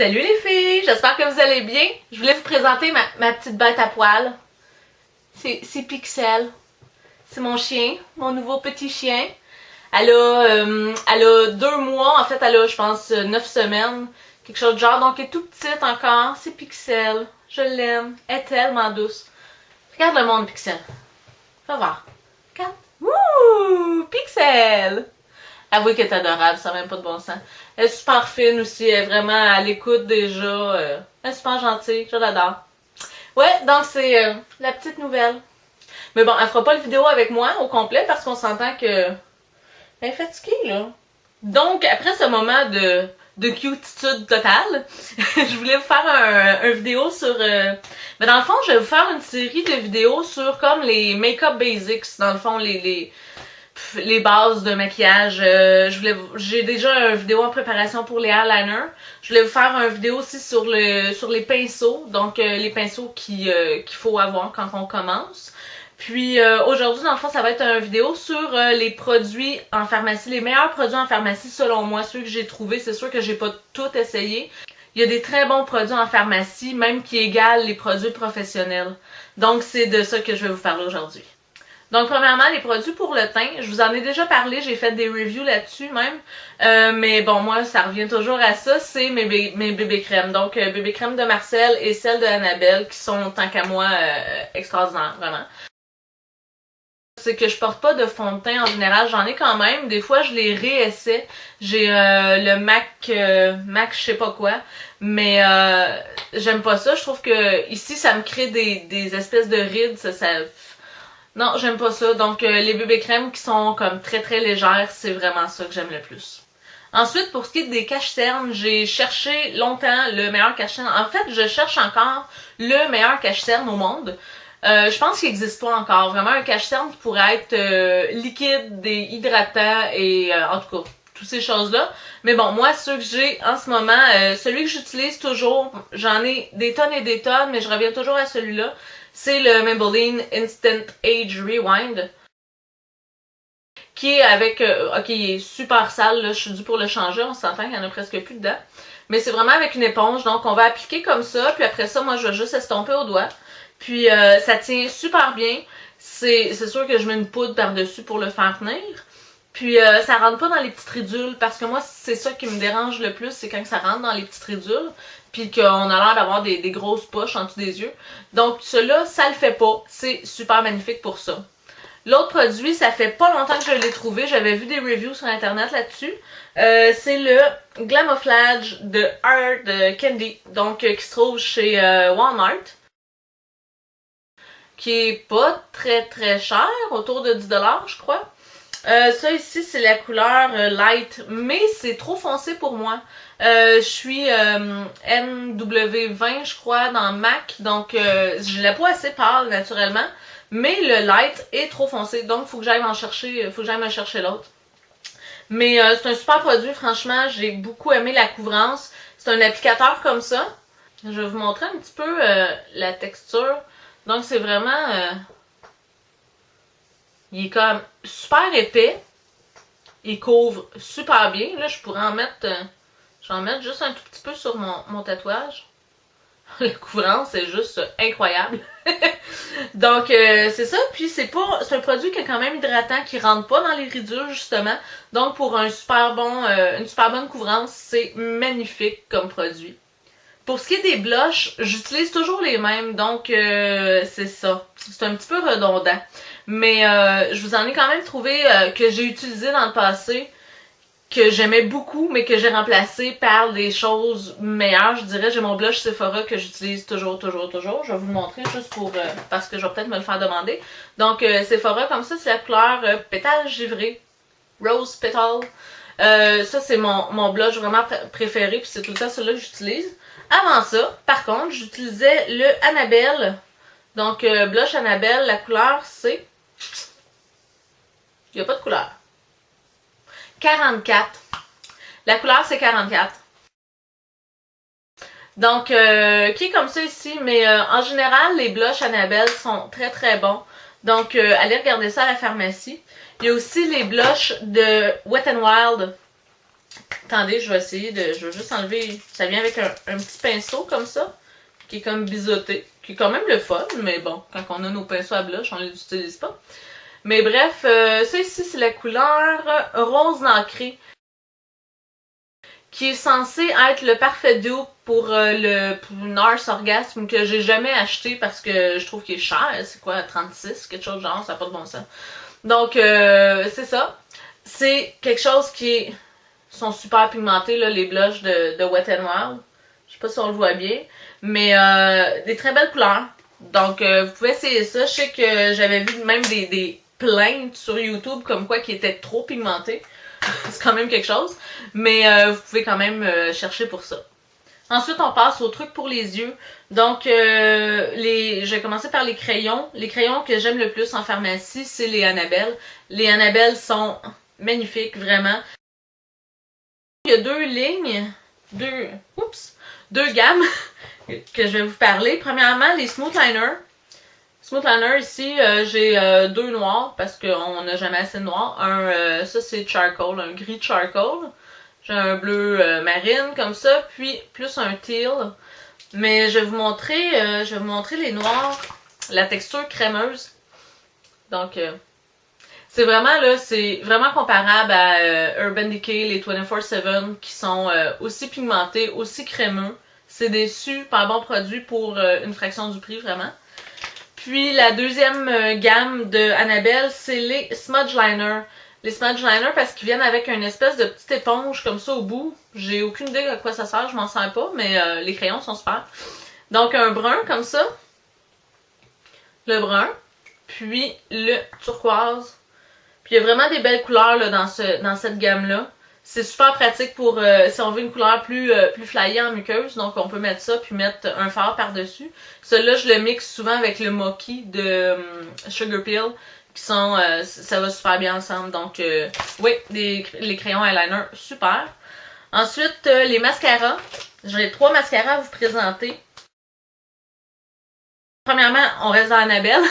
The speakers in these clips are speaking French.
Salut les filles, j'espère que vous allez bien. Je voulais vous présenter ma petite bête à poil. C'est Pixel. C'est mon chien, mon nouveau petit chien. Elle a 2 mois, en fait elle a je pense 9 semaines, quelque chose de genre, donc elle est tout petite encore. C'est Pixel, je l'aime, elle est tellement douce. Regarde le monde Pixel, va voir, regarde. Wouh, Pixel! Avouez qu'elle est adorable, ça n'a même pas de bon sens. Elle est super fine aussi, elle est vraiment à l'écoute déjà. Elle est super gentille, je l'adore. Ouais, donc c'est la petite nouvelle. Mais bon, elle fera pas le vidéo avec moi au complet parce qu'on s'entend que elle est fatiguée là. Donc, après ce moment de cutitude totale, je voulais vous faire un vidéo sur... Mais dans le fond, je vais vous faire une série de vidéos sur comme les make-up basics, dans le fond, les bases de maquillage. J'ai déjà une vidéo en préparation pour les eyeliners. Je voulais vous faire une vidéo aussi sur les pinceaux, donc les pinceaux qu'il faut avoir quand on commence. Puis aujourd'hui, dans le fond, ça va être une vidéo sur les produits en pharmacie, les meilleurs produits en pharmacie selon moi, ceux que j'ai trouvés. C'est sûr que j'ai pas tout essayé. Il y a des très bons produits en pharmacie, même qui égalent les produits professionnels. Donc c'est de ça que je vais vous parler aujourd'hui. Donc premièrement, les produits pour le teint, je vous en ai déjà parlé, j'ai fait des reviews là-dessus même. Mais bon, moi, ça revient toujours à ça, c'est mes bébés crèmes. Donc bébé crème de Marcel et celle de Annabelle qui sont, tant qu'à moi, extraordinaires, vraiment. C'est que je porte pas de fond de teint en général, j'en ai quand même. Des fois, je les réessaie. J'ai le MAC je sais pas quoi. Mais j'aime pas ça. Je trouve que ici, ça me crée des espèces de rides. Non, j'aime pas ça. Donc, les bébés crèmes qui sont comme très très légères, c'est vraiment ça que j'aime le plus. Ensuite, pour ce qui est des cache-cernes, j'ai cherché longtemps le meilleur cache-cerne. En fait, je cherche encore le meilleur cache-cerne au monde. Je pense qu'il n'existe pas encore. Vraiment un cache-cerne qui pourrait être liquide, hydratant et en tout cas, toutes ces choses-là. Mais bon, moi, ceux que j'ai en ce moment, celui que j'utilise toujours, j'en ai des tonnes et des tonnes, mais je reviens toujours à celui-là. C'est le Maybelline Instant Age Rewind. Qui est avec... ok, il est super sale, là, je suis due pour le changer, on s'entend qu'il y en a presque plus dedans. Mais c'est vraiment avec une éponge, donc on va appliquer comme ça, puis après ça, moi, je vais juste estomper au doigt. Puis ça tient super bien. C'est sûr que je mets une poudre par-dessus pour le faire tenir. Puis ça rentre pas dans les petites ridules, parce que moi, c'est ça qui me dérange le plus, c'est quand ça rentre dans les petites ridules, puis qu'on a l'air d'avoir des grosses poches en dessous des yeux. Donc cela, ça le fait pas. C'est super magnifique pour ça. L'autre produit, ça fait pas longtemps que je l'ai trouvé. J'avais vu des reviews sur internet là-dessus. C'est le Glamouflage de Hard Candy, donc qui se trouve chez Walmart. Qui est pas très très cher, autour de 10$ je crois. Ça ici c'est la couleur light, mais c'est trop foncé pour moi. Je suis MW20 je crois dans MAC, donc je l'ai pas assez pâle naturellement, mais le light est trop foncé, donc faut que j'aille me chercher l'autre. Mais c'est un super produit, franchement, j'ai beaucoup aimé la couvrance. C'est un applicateur comme ça. Je vais vous montrer un petit peu la texture. Donc c'est vraiment... il est comme super épais. Il couvre super bien. Là, je pourrais en mettre... je vais en mettre juste un tout petit peu sur mon tatouage. La couvrance est juste incroyable. Donc c'est ça. Puis c'est un produit qui est quand même hydratant, qui rentre pas dans les ridules justement. Donc pour une super bonne couvrance, c'est magnifique comme produit. Pour ce qui est des blushs, j'utilise toujours les mêmes, donc c'est ça. C'est un petit peu redondant. Mais je vous en ai quand même trouvé que j'ai utilisé dans le passé, que j'aimais beaucoup, mais que j'ai remplacé par des choses meilleures. Je dirais, j'ai mon blush Sephora que j'utilise toujours. Je vais vous le montrer juste pour parce que je vais peut-être me le faire demander. Donc Sephora, comme ça, c'est la couleur pétale givré. Rose Petal. Ça, c'est mon blush vraiment préféré, puis c'est tout le temps celui-là que j'utilise. Avant ça, par contre, j'utilisais le Annabelle. Donc, blush Annabelle, la couleur, c'est... Il n'y a pas de couleur. 44. La couleur, c'est 44. Donc, qui est comme ça ici, mais en général, les blushs Annabelle sont très très bons. Donc, allez regarder ça à la pharmacie. Il y a aussi les blushs de Wet n Wild. Attendez, je vais essayer de... Je vais juste enlever... Ça vient avec un petit pinceau comme ça, qui est comme biseauté, qui est quand même le fun, mais bon, quand on a nos pinceaux à blush, on les utilise pas. Mais bref, ça ici, c'est la couleur rose nacré, qui est censé être le parfait dupe pour pour une Nars Orgasme que j'ai jamais acheté parce que je trouve qu'il est cher. C'est quoi, 36, quelque chose de genre, ça n'a pas de bon sens. Donc, c'est ça. C'est quelque chose qui sont super pigmentés, là, les blushs de Wet n Wild. Je sais pas si on le voit bien, mais des très belles couleurs. Donc, vous pouvez essayer ça. Je sais que j'avais vu même des plaintes sur YouTube comme quoi qui étaient trop pigmentés. C'est quand même quelque chose. Mais vous pouvez quand même chercher pour ça. Ensuite, on passe au truc pour les yeux. Donc, je vais commencer par les crayons. Les crayons que j'aime le plus en pharmacie, c'est les Annabelle. Les Annabelle sont magnifiques, vraiment. Il y a deux lignes, deux gammes que je vais vous parler. Premièrement, les Smooth Liner. Smooth Liner, ici, j'ai deux noirs parce qu'on n'a jamais assez de noirs. Ça c'est charcoal, un gris charcoal. J'ai un bleu marine comme ça, puis plus un teal. Mais je vais vous montrer les noirs, la texture crémeuse. Donc, c'est vraiment là, c'est vraiment comparable à Urban Decay, les 24/7 qui sont aussi pigmentés, aussi crémeux. C'est des super bons produits pour une fraction du prix, vraiment. Puis la deuxième gamme de Annabelle, c'est les Smudge Liner. Les Smudge Liner parce qu'ils viennent avec une espèce de petite éponge comme ça au bout. J'ai aucune idée à quoi ça sert, je m'en sers pas, mais les crayons sont super. Donc un brun comme ça, le brun, puis le turquoise. Puis il y a vraiment des belles couleurs là, dans cette gamme-là. C'est super pratique pour si on veut une couleur plus flyée en muqueuse. Donc on peut mettre ça puis mettre un fard par-dessus. Celui-là, je le mixe souvent avec le Mochi de Sugar Pill. Qui sont, ça va super bien ensemble. Donc oui, les crayons eyeliner, super. Ensuite, les mascaras. J'ai 3 mascaras à vous présenter. Premièrement, on reste dans Annabelle.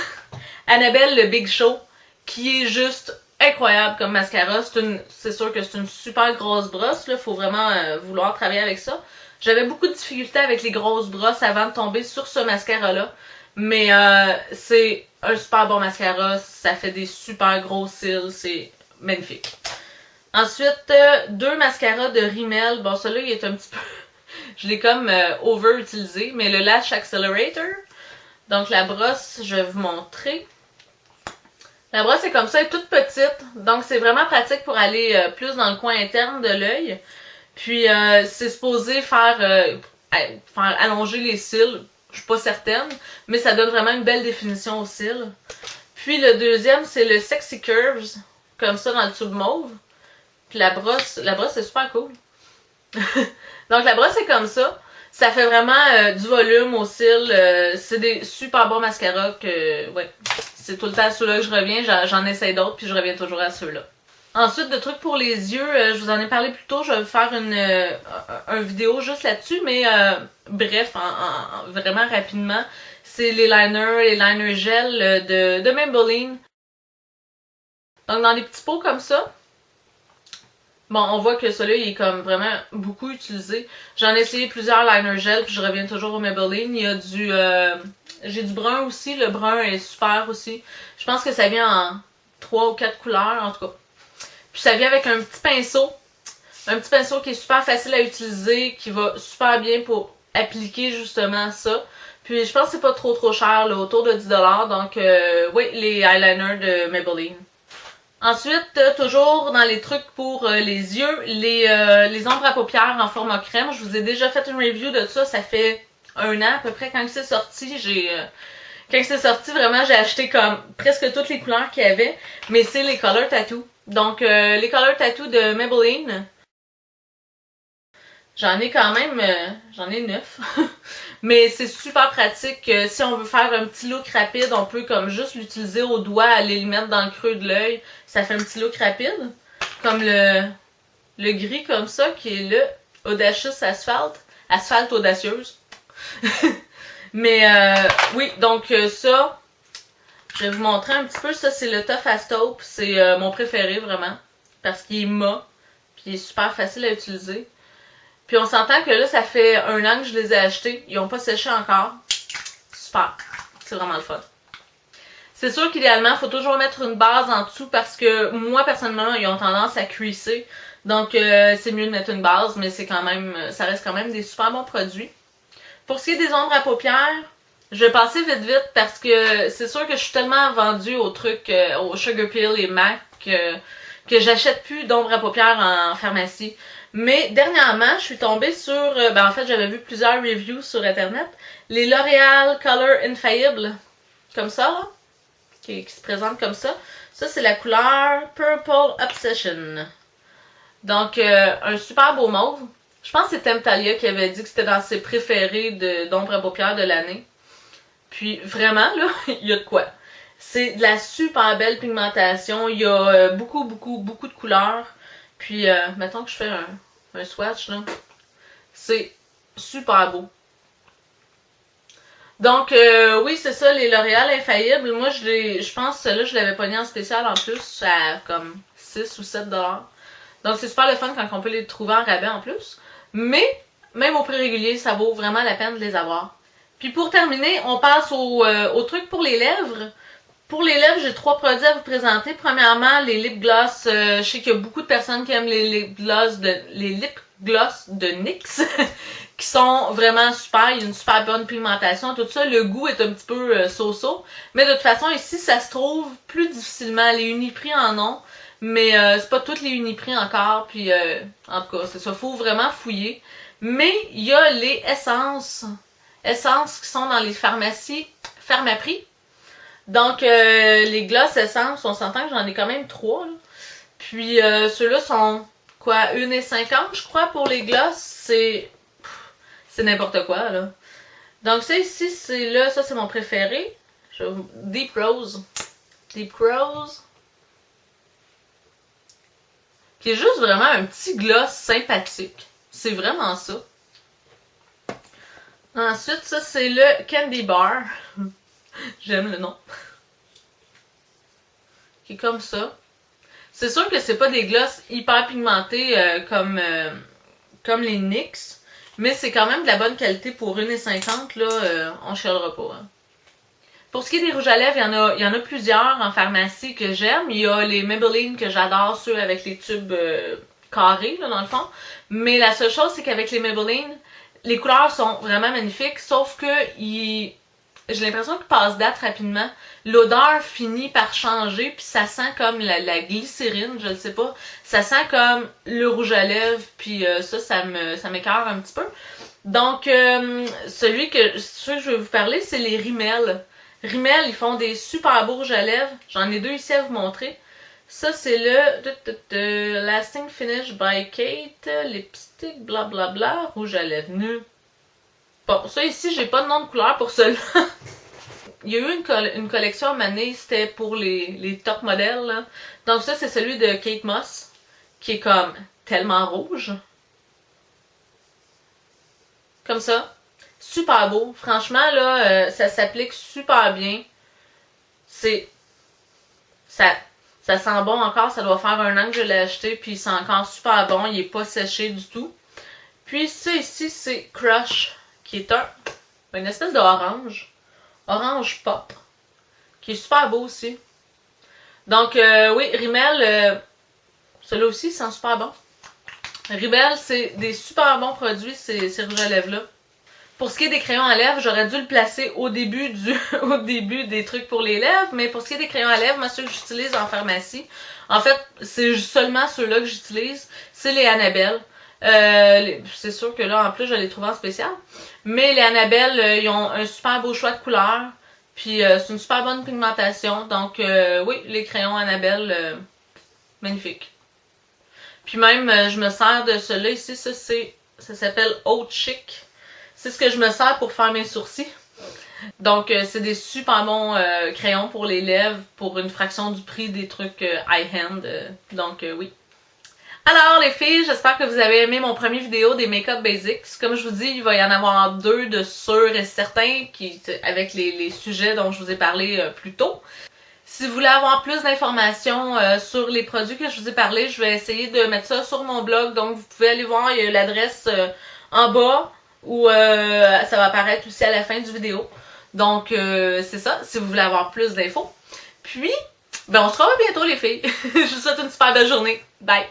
Annabelle, le Big Show, qui est juste incroyable comme mascara. C'est sûr que c'est une super grosse brosse. Il faut vraiment vouloir travailler avec ça. J'avais beaucoup de difficultés avec les grosses brosses avant de tomber sur ce mascara-là. Mais c'est un super bon mascara. Ça fait des super gros cils. C'est magnifique. Ensuite, 2 mascaras de Rimmel. Bon, celui-là, il est un petit peu... Je l'ai comme over-utilisé. Mais le Lash Accelerator. Donc, la brosse, je vais vous montrer. La brosse est comme ça, elle est toute petite, donc c'est vraiment pratique pour aller plus dans le coin interne de l'œil. Puis c'est supposé faire allonger les cils, je suis pas certaine, mais ça donne vraiment une belle définition aux cils. Puis le deuxième, c'est le Sexy Curves, comme ça dans le tube mauve. Puis la brosse est super cool. Donc la brosse est comme ça. Ça fait vraiment du volume aux cils. C'est des super bons mascaras que, ouais, c'est tout le temps à ceux-là que je reviens. J'en essaie d'autres, puis je reviens toujours à ceux-là. Ensuite, de trucs pour les yeux, je vous en ai parlé plus tôt. Je vais vous faire une vidéo juste là-dessus, mais bref, vraiment rapidement. C'est les liners gel de Maybelline. Donc, dans des petits pots comme ça. Bon, on voit que celui-là, il est comme vraiment beaucoup utilisé. J'en ai essayé plusieurs liner gel, puis je reviens toujours au Maybelline. Il y a du... j'ai du brun aussi. Le brun est super aussi. Je pense que ça vient en 3 ou 4 couleurs, en tout cas. Puis ça vient avec un petit pinceau. Un petit pinceau qui est super facile à utiliser, qui va super bien pour appliquer justement ça. Puis je pense que c'est pas trop cher, là, autour de 10$. Donc, oui, les eyeliners de Maybelline. Ensuite, toujours dans les trucs pour les yeux, les ombres à paupières en format crème. Je vous ai déjà fait une review de ça, ça fait 1 an à peu près quand c'est sorti. Quand c'est sorti, vraiment, j'ai acheté comme presque toutes les couleurs qu'il y avait. Mais c'est les Color Tattoo. Donc, les Color Tattoo de Maybelline. J'en ai quand même, j'en ai 9. Mais c'est super pratique. Si on veut faire un petit look rapide, on peut comme juste l'utiliser au doigt, aller le mettre dans le creux de l'œil. Ça fait un petit look rapide. Comme le gris comme ça, qui est le Audacious Asphalt. Asphalt audacieuse. Mais oui, donc ça, je vais vous montrer un petit peu. Ça, c'est le Tough as Taupe. C'est mon préféré, vraiment. Parce qu'il est mat. puis il est super facile à utiliser. Puis on s'entend que là, ça fait 1 an que je les ai achetés. Ils n'ont pas séché encore. Super. C'est vraiment le fun. C'est sûr qu'idéalement, il faut toujours mettre une base en dessous parce que moi, personnellement, ils ont tendance à cuisser. Donc, c'est mieux de mettre une base, mais c'est quand même, ça reste quand même des super bons produits. Pour ce qui est des ombres à paupières, je vais passer vite parce que c'est sûr que je suis tellement vendue aux trucs, au Sugar Pill et MAC, que j'achète plus d'ombres à paupières en pharmacie. Mais dernièrement, je suis tombée sur, en fait, j'avais vu plusieurs reviews sur internet, les L'Oréal Color Infallible, comme ça, là, qui se présente comme ça. Ça, c'est la couleur Purple Obsession. Donc, un super beau mauve. Je pense que c'est Temptalia qui avait dit que c'était dans ses préférés d'ombre à paupières de l'année. Puis, vraiment, là, il y a de quoi. C'est de la super belle pigmentation. Il y a beaucoup de couleurs. Puis, mettons que je fais un swatch, là. C'est super beau. Donc, oui, c'est ça, les L'Oréal Infallible. Moi, je pense que celle-là, je l'avais pogné en spécial en plus à comme 6 ou 7 $. Donc, c'est super le fun quand on peut les trouver en rabais en plus. Mais, même au prix régulier, ça vaut vraiment la peine de les avoir. Puis pour terminer, on passe au truc pour les lèvres. Pour les lèvres, j'ai 3 produits à vous présenter. Premièrement, les lip gloss. Je sais qu'il y a beaucoup de personnes qui aiment les lip gloss de NYX. Qui sont vraiment super. Il y a une super bonne pigmentation, tout ça. Le goût est un petit peu so-so. Mais de toute façon, ici, ça se trouve plus difficilement. Les Uniprix en ont. Mais c'est pas toutes les Uniprix encore. Puis en tout cas, c'est ça. Faut vraiment fouiller. Mais il y a les essences qui sont dans les pharmacies Pharmaprix. Donc, les gloss essences, on s'entend que j'en ai quand même 3. Là. Puis, ceux-là sont, quoi, 1,50 je crois, pour les gloss. C'est n'importe quoi, là. Donc, ça ici, c'est là, ça c'est mon préféré. Deep Rose. Deep Rose. Qui est juste vraiment un petit gloss sympathique. C'est vraiment ça. Ensuite, ça c'est le Candy Bar. J'aime le nom. Qui est comme ça. C'est sûr que c'est pas des glosses hyper pigmentés comme les NYX. Mais c'est quand même de la bonne qualité pour 1,50 là. On chialera pas. Hein. Pour ce qui est des rouges à lèvres, il y en a plusieurs en pharmacie que j'aime. Il y a les Maybelline que j'adore, ceux avec les tubes carrés, là, dans le fond. Mais la seule chose, c'est qu'avec les Maybelline, les couleurs sont vraiment magnifiques, sauf que j'ai l'impression qu'ils passent date rapidement. L'odeur finit par changer, puis ça sent comme la glycérine, je ne sais pas. Ça sent comme le rouge à lèvres, puis ça m'écœure un petit peu. Donc, celui que je vais vous parler, c'est les Rimmel. Rimmel, ils font des super beaux rouges à lèvres. J'en ai 2 ici à vous montrer. Ça, c'est le Lasting Finish by Kate, lipstick, blablabla, rouge à lèvres nu. Bon, ça ici, j'ai pas de nom de couleur pour celui-là. Il y a eu une collection à Mané, c'était pour les top modèles. Là. Donc ça, c'est celui de Kate Moss, qui est comme tellement rouge. Comme ça. Super beau. Franchement, là, ça s'applique super bien. Ça sent bon encore. Ça doit faire 1 an que je l'ai acheté. Puis c'est encore super bon. Il est pas séché du tout. Puis ça ici, c'est Crush. Qui est une espèce d'orange. Orange pop. Qui est super beau aussi. Donc, oui, Rimmel, celui-là aussi, il sent super bon. Rimmel, c'est des super bons produits, ces rouges à lèvres-là. Pour ce qui est des crayons à lèvres, j'aurais dû le placer au début au début des trucs pour les lèvres, mais pour ce qui est des crayons à lèvres, moi, ceux que j'utilise en pharmacie, en fait, c'est seulement ceux-là que j'utilise, c'est les Annabelle. C'est sûr que là, en plus, je les trouve en spécial. Mais les Annabelle, ils ont un super beau choix de couleurs. Puis, c'est une super bonne pigmentation. Donc, oui, les crayons Annabelle, magnifiques. Puis même, je me sers de ceux-là ici. Ça s'appelle Haute Chic. C'est ce que je me sers pour faire mes sourcils. Donc, c'est des super bons crayons pour les lèvres pour une fraction du prix des trucs high-hand. Donc, oui. Alors les filles, j'espère que vous avez aimé mon premier vidéo des Make-up Basics. Comme je vous dis, il va y en avoir 2 de sûrs et certains avec les sujets dont je vous ai parlé plus tôt. Si vous voulez avoir plus d'informations sur les produits que je vous ai parlé, je vais essayer de mettre ça sur mon blog. Donc, vous pouvez aller voir, il y a l'adresse en bas ou ça va apparaître aussi à la fin du vidéo. Donc, c'est ça, si vous voulez avoir plus d'infos. Puis, ben on se revoit bientôt les filles. Je vous souhaite une super belle journée. Bye!